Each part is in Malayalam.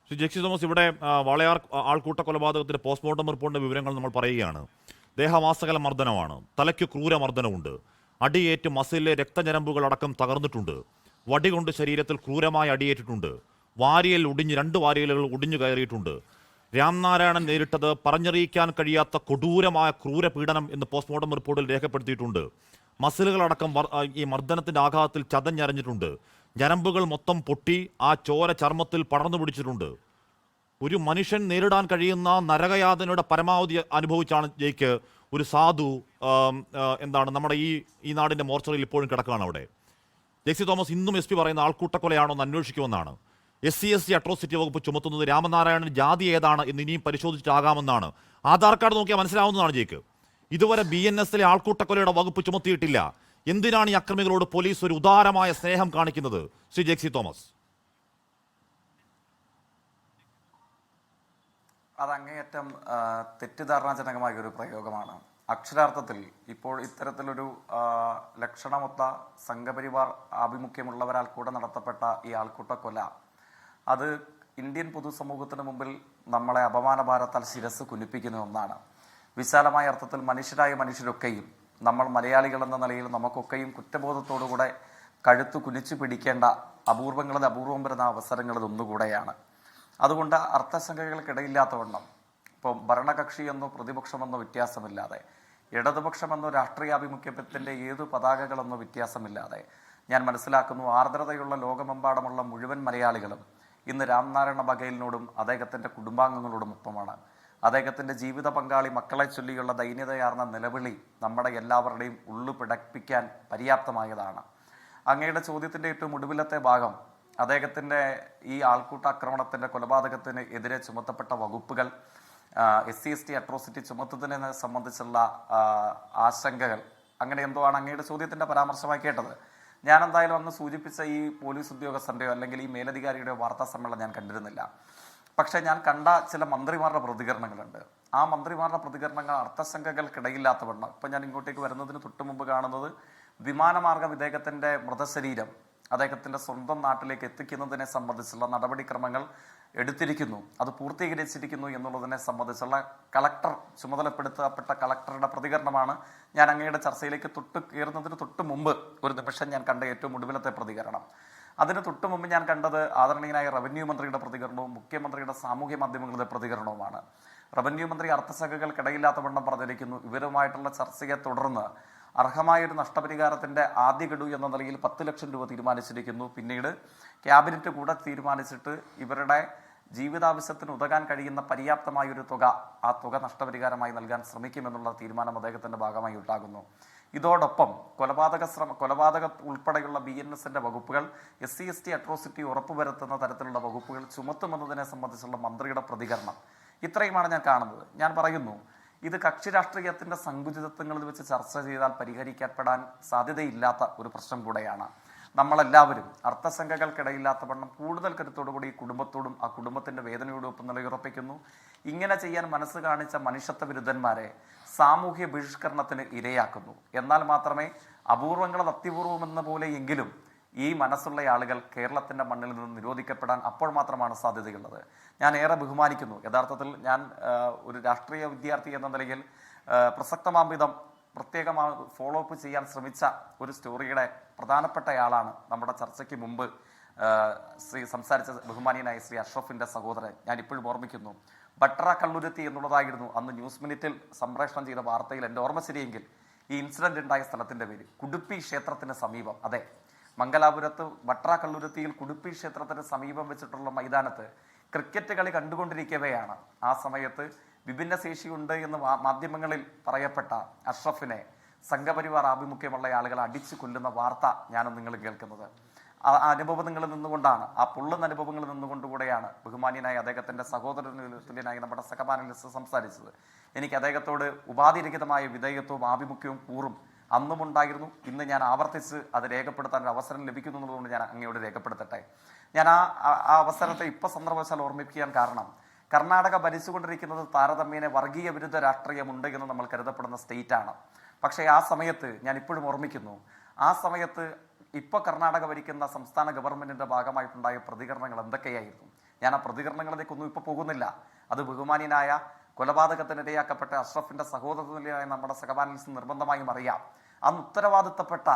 ശ്രീ ജെക്സി തോമസ്, ഇവിടെ വാളയാർ ആൾക്കൂട്ട കൊലപാതകത്തിന്റെ പോസ്റ്റ്മോർട്ടം റിപ്പോർട്ടിന്റെ വിവരങ്ങൾ നമ്മൾ പറയുകയാണ്. ദേഹമാസകല മർദ്ദനമാണ്, തലയ്ക്ക് ക്രൂരമർദ്ദനമുണ്ട്, അടിയേറ്റ് മസിലിലെ രക്തഞരമ്പുകളടക്കം തകർന്നിട്ടുണ്ട്, വടികൊണ്ട് ശരീരത്തിൽ ക്രൂരമായ അടിയേറ്റിട്ടുണ്ട്, വാരിയൽ ഒടിഞ്ഞ് 2 വാരിയലുകൾ ഒടിഞ്ഞു കയറിയിട്ടുണ്ട്. രാംനാരായണൻ നേരിട്ടത് പറഞ്ഞറിയിക്കാൻ കഴിയാത്ത കൊടൂരമായ ക്രൂരപീഡനം എന്ന് പോസ്റ്റ്മോർട്ടം റിപ്പോർട്ടിൽ രേഖപ്പെടുത്തിയിട്ടുണ്ട്. മസിലുകളടക്കം ഈ മർദ്ദനത്തിന്റെ ആഘാതത്തിൽ ചതഞ്ഞരഞ്ഞിട്ടുണ്ട്. ഞരമ്പുകൾ മൊത്തം പൊട്ടി ആ ചോര ചർമ്മത്തിൽ പടർന്നു പിടിച്ചിട്ടുണ്ട്. ഒരു മനുഷ്യൻ നേരിടാൻ കഴിയുന്ന നരകയാതനയുടെ പരമാവധി അനുഭവിച്ചാണ് ജയ്ക്ക് ഒരു സാധു എന്താണ് നമ്മുടെ ഈ നാടിന്റെ മോർച്ചറിയിൽ ഇപ്പോഴും കിടക്കുകയാണ് അവിടെ. ജെക്സി തോമസ്, ഇന്നും എസ് പി പറയുന്ന ആൾക്കൂട്ടക്കൊലയാണോ എന്ന് അന്വേഷിക്കുമെന്നാണ്. SC അട്രോസിറ്റി വകുപ്പ് ചുമത്തുന്നത് രാമനാരായണൻ ജാതി ഏതാണ് എന്ന് ഇനിയും പരിശോധിച്ചിട്ടാകാമെന്നാണ്. ആധാർ കാർഡ് നോക്കിയാൽ മനസ്സിലാവുന്നതാണ് ജയ്ക്ക്. ഇതുവരെ BNSലെ ആൾക്കൂട്ടക്കൊലയുടെ വകുപ്പ് ചുമത്തിയിട്ടില്ല. എന്തിനാണ് ഈ അക്രമികളോട് പോലീസ് ഒരു ഉദാരമായ സ്നേഹം കാണിക്കുന്നത്? ശ്രീ ജെക്സി തോമസ്. അത് അങ്ങേയറ്റം തെറ്റിദ്ധാരണാജനകമായ ഒരു പ്രയോഗമാണ്. അക്ഷരാർത്ഥത്തിൽ ഇപ്പോൾ ഇത്തരത്തിലൊരു ലക്ഷണമൊത്ത സംഘപരിവാർ ആഭിമുഖ്യമുള്ളവരാൽ കൂടെ നടത്തപ്പെട്ട ഈ ആൾക്കൂട്ട കൊല അത് ഇന്ത്യൻ പൊതുസമൂഹത്തിന് മുമ്പിൽ നമ്മളെ അപമാനഭാരത്താൽ ശിരസ് കുനിപ്പിക്കുന്ന ഒന്നാണ്. വിശാലമായ അർത്ഥത്തിൽ മനുഷ്യരായ മനുഷ്യരൊക്കെയും, നമ്മൾ മലയാളികൾ എന്ന നിലയിൽ നമുക്കൊക്കെയും കുറ്റബോധത്തോടുകൂടെ കഴുത്തു കുനിച്ചു പിടിക്കേണ്ട അപൂർവം വരുന്ന അവസരങ്ങളിൽ ഒന്നുകൂടെയാണ്. അതുകൊണ്ട് അർത്ഥശങ്കകൾക്കിടയില്ലാത്തവണ്ണം ഇപ്പോൾ ഭരണകക്ഷിയെന്നോ പ്രതിപക്ഷമെന്നോ വ്യത്യാസമില്ലാതെ, ഇടതുപക്ഷമെന്നോ രാഷ്ട്രീയാഭിമുഖ്യത്തിൻ്റെ ഏതു പതാകകളെന്നോ വ്യത്യാസമില്ലാതെ ഞാൻ മനസ്സിലാക്കുന്നു ആർദ്രതയുള്ള ലോകമെമ്പാടുമുള്ള മുഴുവൻ മലയാളികളും ഇന്ന് രാംനാരായണ ബഘേലിനോടും അദ്ദേഹത്തിൻ്റെ കുടുംബാംഗങ്ങളോടും ഒപ്പമാണ്. അദ്ദേഹത്തിൻ്റെ ജീവിത പങ്കാളി മക്കളെ ചൊല്ലിയുള്ള ദൈന്യതയാർന്ന നിലവിളി നമ്മുടെ എല്ലാവരുടെയും ഉള്ളു പിടപ്പിക്കാൻ പര്യാപ്തമായതാണ്. അങ്ങയുടെ ചോദ്യത്തിൻ്റെ ഏറ്റവും ഒടുവിലത്തെ ഭാഗം അദ്ദേഹത്തിൻ്റെ ഈ ആൾക്കൂട്ട ആക്രമണത്തിൻ്റെ കൊലപാതകത്തിന് എതിരെ ചുമത്തപ്പെട്ട വകുപ്പുകൾ SC അട്രോസിറ്റി ചുമത്തുന്നതിനെ സംബന്ധിച്ചുള്ള ആശങ്കകൾ അങ്ങനെ എന്തോ ആണ് അങ്ങയുടെ ചോദ്യത്തിൻ്റെ പരാമർശമായി കേട്ടത്. ഞാൻ എന്തായാലും അങ്ങ് സൂചിപ്പിച്ച ഈ പോലീസ് ഉദ്യോഗസ്ഥൻ്റെയോ അല്ലെങ്കിൽ ഈ മേലധികാരിയുടെ വാർത്താ സമ്മേളനം ഞാൻ കണ്ടിരുന്നില്ല. പക്ഷേ ഞാൻ കണ്ട ചില മന്ത്രിമാരുടെ പ്രതികരണങ്ങളുണ്ട്. ആ മന്ത്രിമാരുടെ പ്രതികരണങ്ങൾ അർത്ഥശങ്കകൾക്കിടയില്ലാത്തവണ്ണം ഇപ്പം ഞാൻ ഇങ്ങോട്ടേക്ക് വരുന്നതിന് തൊട്ട് മുമ്പ് കാണുന്നത് വിമാനമാർഗം ഇദ്ദേഹത്തിൻ്റെ മൃതശരീരം അദ്ദേഹത്തിൻ്റെ സ്വന്തം നാട്ടിലേക്ക് എത്തിക്കുന്നതിനെ സംബന്ധിച്ചുള്ള നടപടിക്രമങ്ങൾ എടുത്തിരിക്കുന്നു, അത് പൂർത്തീകരിച്ചിരിക്കുന്നു എന്നുള്ളതിനെ സംബന്ധിച്ചുള്ള കളക്ടർ ചുമതലപ്പെടുത്തപ്പെട്ട കളക്ടറുടെ പ്രതികരണമാണ് ഞാൻ അങ്ങയുടെ ചർച്ചയിലേക്ക് കയറുന്നതിന് തൊട്ട് മുമ്പ് ഒരു നിമിഷം ഞാൻ കണ്ട ഏറ്റവും ഒടുവിലത്തെ പ്രതികരണം. അതിന് തൊട്ട് മുമ്പ് ഞാൻ കണ്ടത് ആദരണീയനായ റവന്യൂ മന്ത്രിയുടെ പ്രതികരണവും മുഖ്യമന്ത്രിയുടെ സാമൂഹ്യ മാധ്യമങ്ങളുടെ പ്രതികരണവുമാണ്. റവന്യൂ മന്ത്രി അർത്ഥശങ്കകൾക്കിടയില്ലാത്തവണ്ണം പറഞ്ഞിരിക്കുന്നു, ഇവരുമായിട്ടുള്ള ചർച്ചയെ തുടർന്ന് അർഹമായൊരു നഷ്ടപരിഹാരത്തിൻ്റെ ആദ്യ ഗഡു എന്ന നിലയിൽ 10 ലക്ഷം രൂപ തീരുമാനിച്ചിരിക്കുന്നു. പിന്നീട് ക്യാബിനറ്റ് കൂടെ തീരുമാനിച്ചിട്ട് ഇവരുടെ ജീവിതാവശ്യത്തിന് ഉതകാൻ കഴിയുന്ന പര്യാപ്തമായൊരു തുക, ആ തുക നഷ്ടപരിഹാരമായി നൽകാൻ ശ്രമിക്കുമെന്നുള്ള തീരുമാനം അദ്ദേഹത്തിൻ്റെ ഭാഗമായി ഉണ്ടാകുന്നു. ഇതോടൊപ്പം കൊലപാതക ഉൾപ്പെടെയുള്ള BNSന്റെ വകുപ്പുകൾ SC അട്രോസിറ്റി ഉറപ്പുവരുത്തുന്ന തരത്തിലുള്ള വകുപ്പുകൾ ചുമത്തുമെന്നതിനെ സംബന്ധിച്ചുള്ള മന്ത്രിയുടെ പ്രതികരണം ഇത്രയുമാണ് ഞാൻ കാണുന്നത്. ഞാൻ പറയുന്നു, ഇത് കക്ഷി രാഷ്ട്രീയത്തിൻ്റെ സങ്കുചിതത്വങ്ങളിൽ വെച്ച് ചർച്ച ചെയ്താൽ പരിഹരിക്കപ്പെടാൻ സാധ്യതയില്ലാത്ത ഒരു പ്രശ്നം കൂടെയാണ്. നമ്മളെല്ലാവരും അർത്ഥശങ്കകൾക്കിടയില്ലാത്തവണ്ണം കൂടുതൽ കരുത്തോടുകൂടി ഈ കുടുംബത്തോടും ആ കുടുംബത്തിൻ്റെ വേദനയോടും ഒപ്പം നിലയുറപ്പിക്കുന്നു. ഇങ്ങനെ ചെയ്യാൻ മനസ്സ് കാണിച്ച മനുഷ്യത്വ വിരുദ്ധന്മാരെ സാമൂഹ്യ ബഹിഷ്കരണത്തിന് ഇരയാക്കുന്നു. എന്നാൽ മാത്രമേ അപൂർവങ്ങളത് അത്യപൂർവമെന്ന പോലെയെങ്കിലും ഈ മനസ്സുള്ള ആളുകൾ കേരളത്തിൻ്റെ മണ്ണിൽ നിന്ന് നിരോധിക്കപ്പെടാൻ അപ്പോൾ മാത്രമാണ് സാധ്യതയുള്ളത്. ഞാൻ ഏറെ ബഹുമാനിക്കുന്നു. യഥാർത്ഥത്തിൽ ഞാൻ ഒരു രാഷ്ട്രീയ വിദ്യാർത്ഥി എന്ന നിലയിൽ പ്രസക്തമാംവിധം പ്രത്യേകമായി ഫോളോ അപ്പ് ചെയ്യാൻ ശ്രമിച്ച ഒരു സ്റ്റോറിയുടെ പ്രധാനപ്പെട്ടയാളാണ് നമ്മുടെ ചർച്ചയ്ക്ക് മുമ്പ് സംസാരിച്ച ബഹുമാനീയനായ ശ്രീ അഷ്റഫിൻ്റെ സഹോദരൻ. ഞാൻ ഇപ്പോഴും ഓർമ്മിക്കുന്നു, ബട്ര കള്ളുരുത്തി എന്നുള്ളതായിരുന്നു അന്ന് ന്യൂസ് മിനിറ്റിൽ സംപ്രേഷണം ചെയ്ത വാർത്തയിൽ എൻ്റെ ഓർമ്മ ശരിയെങ്കിൽ ഈ ഇൻസിഡന്റ് ഉണ്ടായ സ്ഥലത്തിൻ്റെ പേര് കുടുപ്പി ക്ഷേത്രത്തിന് സമീപം. അതെ, മംഗലാപുരത്ത് ബട്ര കള്ളുരുത്തിയിൽ കുടുപ്പി ക്ഷേത്രത്തിന് സമീപം വെച്ചിട്ടുള്ള മൈതാനത്ത് ക്രിക്കറ്റ് കളി കണ്ടുകൊണ്ടിരിക്കവെയാണ് ആ സമയത്ത് വിഭിന്നശേഷിയുണ്ട് എന്ന് മാധ്യമങ്ങളിൽ പറയപ്പെട്ട അഷ്റഫിനെ സംഘപരിവാർ ആഭിമുഖ്യമുള്ള ആളുകൾ അടിച്ചു കൊല്ലുന്ന വാർത്ത ഞാനും നിങ്ങൾ കേൾക്കുന്നത്. ആ അനുഭവങ്ങളിൽ നിന്നുകൊണ്ടാണ്, ആ പൊള്ളുന്ന അനുഭവങ്ങളിൽ നിന്നുകൊണ്ടുകൂടെയാണ് ബഹുമാന്യനായ അദ്ദേഹത്തിൻ്റെ സഹോദരനായി നമ്മുടെ സഹപാനലിസ്റ്റ് സംസാരിച്ചത്. എനിക്ക് അദ്ദേഹത്തോട് ഉപാധിരഹിതമായ വിധേയത്വവും ആഭിമുഖ്യവും കൂറും അന്നുമുണ്ടായിരുന്നു. ഇന്ന് ഞാൻ ആവർത്തിച്ച് അത് രേഖപ്പെടുത്താൻ ഒരു അവസരം ലഭിക്കുന്നു എന്നുള്ളതുകൊണ്ട് ഞാൻ അങ്ങയോട് രേഖപ്പെടുത്തട്ടെ. ഞാൻ ആ അവസരത്തെ ഇപ്പോൾ സന്ദർഭവശാൽ ഓർമ്മിപ്പിക്കാൻ കാരണം, കർണാടക ഭരിച്ചുകൊണ്ടിരിക്കുന്നത് താരതമ്യേന വർഗീയ വിരുദ്ധ രാഷ്ട്രീയമുണ്ട് എന്ന് നമ്മൾ കരുതപ്പെടുന്ന സ്റ്റേറ്റാണ്. പക്ഷേ ആ സമയത്ത് ഞാൻ ഇപ്പോഴും ഓർമ്മിക്കുന്നു, ആ സമയത്ത് ഇപ്പോൾ കർണാടക ഭരിക്കുന്ന സംസ്ഥാന ഗവൺമെന്റിന്റെ ഭാഗമായിട്ടുണ്ടായ പ്രതികരണങ്ങൾ എന്തൊക്കെയായിരുന്നു? ഞാൻ ആ പ്രതികരണങ്ങളിലേക്കൊന്നും ഇപ്പോൾ പോകുന്നില്ല. അത് ബഹുമാന്യനായ കൊലപാതകത്തിനിരയാക്കപ്പെട്ട അഷ്റഫിന്റെ സഹോദരനായ നമ്മുടെ സഹപാനലിസ്റ്റ് നിർബന്ധമായും അറിയാം. അന്ന് ഉത്തരവാദിത്തപ്പെട്ട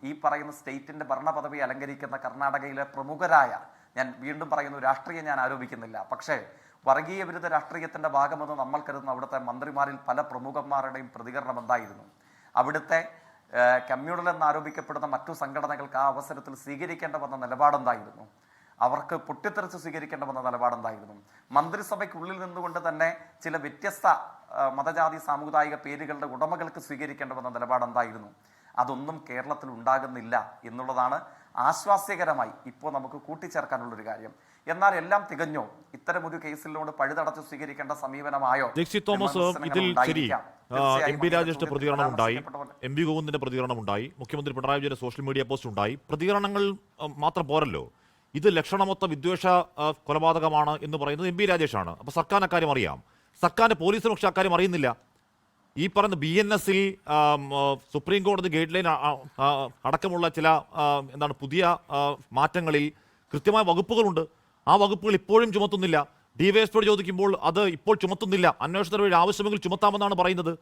ഈ പറയുന്ന സ്റ്റേറ്റിന്റെ ഭരണ പദവി അലങ്കരിക്കുന്ന കർണാടകയിലെ പ്രമുഖരായ, ഞാൻ വീണ്ടും പറയുന്നു, രാഷ്ട്രീയം ഞാൻ ആരോപിക്കുന്നില്ല, പക്ഷേ വർഗീയ വിരുദ്ധ രാഷ്ട്രീയത്തിന്റെ ഭാഗമെന്ന് നമ്മൾ കരുതുന്ന അവിടുത്തെ മന്ത്രിമാരിൽ പല പ്രമുഖന്മാരുടെയും പ്രതികരണം എന്തായിരുന്നു? അവിടുത്തെ കമ്മ്യൂണൽ എന്നാരോപിക്കപ്പെടുന്ന മറ്റു സംഘടനകൾക്ക് ആ അവസരത്തിൽ സ്വീകരിക്കേണ്ട വന്ന നിലപാടെന്തായിരുന്നു? അവർക്ക് പൊട്ടിത്തെറിച്ച് സ്വീകരിക്കേണ്ട വന്ന നിലപാടെന്തായിരുന്നു? മന്ത്രിസഭയ്ക്കുള്ളിൽ നിന്നുകൊണ്ട് തന്നെ ചില വ്യത്യസ്ത മതജാതി സാമുദായിക പേരുകളുടെ ഉടമകൾക്ക് സ്വീകരിക്കേണ്ട വന്ന നിലപാടെന്തായിരുന്നു? അതൊന്നും കേരളത്തിൽ ഉണ്ടാകുന്നില്ല എന്നുള്ളതാണ് ആശ്വാസ്യകരമായി ഇപ്പോൾ നമുക്ക് കൂട്ടിച്ചേർക്കാനുള്ളൊരു കാര്യം. എന്നാൽ എല്ലാം തികഞ്ഞോ? ഇത്തരമൊരു കേസിലോട് പഴുതടച്ച് സ്വീകരിക്കേണ്ട സമീപനമായോ? ജെക്സി തോമസ്, ഇതിൽ ശരി, എം പി രാജേഷിന്റെ പ്രതികരണം ഉണ്ടായി, എം വി ഗോവിന്ദന്റെ പ്രതികരണം ഉണ്ടായി, മുഖ്യമന്ത്രി പിണറായി വിജയന്റെ സോഷ്യൽ മീഡിയ പോസ്റ്റ് ഉണ്ടായി. പ്രതികരണങ്ങൾ മാത്രം പോരല്ലോ, ഇത് ലക്ഷണമൊത്ത വിദ്വേഷ കൊലപാതകമാണ് എന്ന് പറയുന്നത് എം പി രാജേഷാണ്. അപ്പോൾ സർക്കാരിന് അക്കാര്യം അറിയാം, സർക്കാരിന്റെ പോലീസിന് പക്ഷേ അക്കാര്യം അറിയുന്നില്ല. ഈ പറയുന്ന BNS-ൽ സുപ്രീം കോടതി ഗൈഡ് ലൈൻ അടക്കമുള്ള ചില പുതിയ മാറ്റങ്ങളിൽ കൃത്യമായ വകുപ്പുകളുണ്ട്. ആ വകുപ്പുകൾ ഇപ്പോഴും ചുമത്തുന്നില്ല. ഡിവൈഎസ്പിയോട് ചോദിക്കുമ്പോൾ അത് ഇപ്പോൾ ചുമത്തുന്നില്ല, അന്വേഷണത്തിന് വേണ്ടി ആവശ്യമെങ്കിൽ ചുമത്താമെന്നാണ് പറയുന്നത്.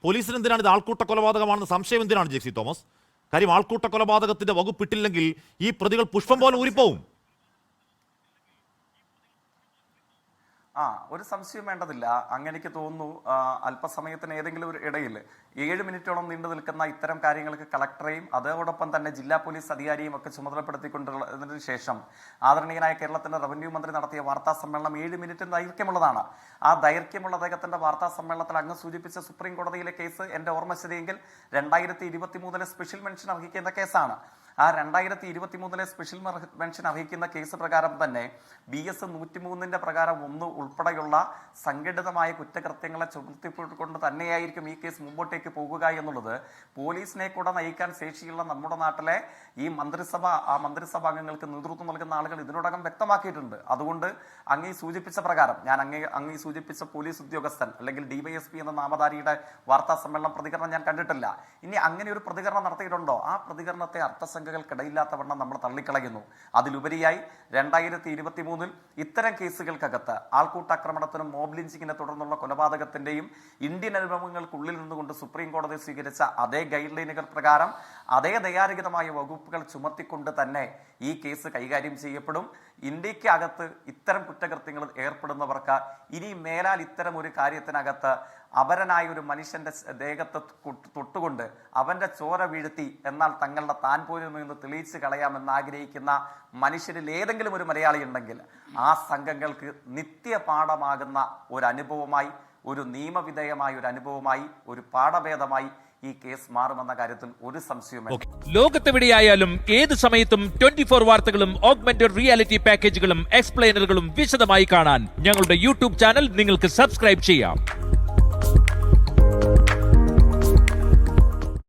പോലീസിന് എന്തിനാണ് ഇത് ആൾക്കൂട്ട കൊലപാതകമാണെന്ന് സംശയം എന്തിനാണ് ജെക്സി തോമസ്? കാര്യം ആൾക്കൂട്ട കൊലപാതകത്തിന്റെ വകുപ്പിട്ടില്ലെങ്കിൽ ഈ പ്രതികൾ പുഷ്പം പോലെ ഊരിപ്പോവും. ഒരു സംശയം വേണ്ടതില്ല. അങ്ങനെ എനിക്ക് തോന്നുന്നു അല്പസമയത്തിന് ഏതെങ്കിലും ഒരു ഇടയിൽ 7 മിനിറ്റോളം നീണ്ടു നിൽക്കുന്ന ഇത്തരം കാര്യങ്ങൾക്ക് കളക്ടറെയും അതോടൊപ്പം തന്നെ ജില്ലാ പോലീസ് അധികാരിയും ഒക്കെ ചുമതലപ്പെടുത്തിക്കൊണ്ടതിനു ശേഷം ആദരണീയനായ കേരളത്തിന്റെ റവന്യൂ മന്ത്രി നടത്തിയ വാർത്താ സമ്മേളനം 7 മിനിറ്റ് ദൈർഘ്യമുള്ളതാണ്. ആ ദൈർഘ്യമുള്ള അദ്ദേഹത്തിന്റെ വാർത്താ സമ്മേളനത്തിൽ അങ്ങ് സൂചിപ്പിച്ച സുപ്രീം കോടതിയിലെ കേസ് എന്റെ ഓർമ്മ ശരിയെങ്കിൽ 2023 സ്പെഷ്യൽ മെൻഷൻ അർഹിക്കുന്ന കേസാണ്. ആ 2023 സ്പെഷ്യൽ മെൻഷൻ അർഹിക്കുന്ന കേസ് പ്രകാരം തന്നെ BS 103 പ്രകാരം 1 ഉൾപ്പെടെയുള്ള സംഘടിതമായ കുറ്റകൃത്യങ്ങളെ ചുമത്തിക്കൊണ്ട് തന്നെയായിരിക്കും ഈ കേസ് മുമ്പോട്ടേക്ക് പോകുക എന്നുള്ളത് പോലീസിനെ കൂടെ നയിക്കാൻ ശേഷിയുള്ള നമ്മുടെ നാട്ടിലെ ഈ മന്ത്രിസഭ അംഗങ്ങൾക്ക് നേതൃത്വം നൽകുന്ന ആളുകൾ ഇതിനോടകം വ്യക്തമാക്കിയിട്ടുണ്ട്. അതുകൊണ്ട് അങ്ങീ സൂചിപ്പിച്ച പ്രകാരം അങ്ങീ സൂചിപ്പിച്ച പോലീസ് ഉദ്യോഗസ്ഥൻ അല്ലെങ്കിൽ DYSP എന്ന നാമധാരിയുടെ വാർത്താ സമ്മേളനം പ്രതികരണം ഞാൻ കണ്ടിട്ടില്ല. ഇനി അങ്ങനെ ഒരു പ്രതികരണം നടത്തിയിട്ടുണ്ടോ? ആ പ്രതികരണത്തെ അർത്ഥസംഖ്യകൾക്കിടയില്ലാത്തവണ്ണം നമ്മൾ തള്ളിക്കളയുന്നു. അതിലുപരിയായി 2023 ഇത്തരം കേസുകൾക്കകത്ത് ആൾക്കൂട്ടാക്രമണത്തിനും മോബ് ലിഞ്ചിങ്ങിനെ തുടർന്നുള്ള കൊലപാതകത്തിന്റെയും ഇന്ത്യൻ അനുഭവങ്ങൾക്കുള്ളിൽ നിന്നുകൊണ്ട് സുപ്രീം കോടതി സ്വീകരിച്ച അതേ ഗൈഡ് ലൈനുകൾ പ്രകാരം അതേ ദയാരഹിതമായ വകുപ്പുകൾ ചുമത്തിക്കൊണ്ട് തന്നെ ഈ കേസ് കൈകാര്യം ചെയ്യപ്പെടും. ഇന്ത്യക്ക് അകത്ത് ഇത്തരം കുറ്റകൃത്യങ്ങൾ ഏർപ്പെടുന്നവർക്ക് ഇനി മേലാൽ ഇത്തരം ഒരു കാര്യത്തിനകത്ത് അപരനായ ഒരു മനുഷ്യന്റെ ദേഹത്ത് തൊട്ടുകൊണ്ട് അവന്റെ ചോര വീഴ്ത്തി എന്നാൽ തങ്ങളുടെ താൻ പോലും എന്ന് തെളിയിച്ച് കളയാമെന്ന് ആഗ്രഹിക്കുന്ന മനുഷ്യരിൽ ഏതെങ്കിലും ഒരു മലയാളി ഉണ്ടെങ്കിൽ ആ സംഘങ്ങൾക്ക് നിത്യപാഠമാകുന്ന ഒരു അനുഭവമായി, ഒരു നിയമവിധേയമായ ഒരു അനുഭവമായി, ഒരു പാഠഭേദമായി ഈ കേസ് മാറുമെന്ന കാര്യത്തിൽ ഒരു സംശയവുമില്ല. ലോകത്തെവിടെയായാലും ഏത് സമയത്തും 24 വാർത്തകളും ഓഗ്മെന്റഡ് റിയാലിറ്റി പാക്കേജുകളും എക്സ്പ്ലെയിനറുകളും വിശദമായി കാണാൻ ഞങ്ങളുടെ YouTube ചാനൽ നിങ്ങൾക്ക് സബ്സ്ക്രൈബ് ചെയ്യാം.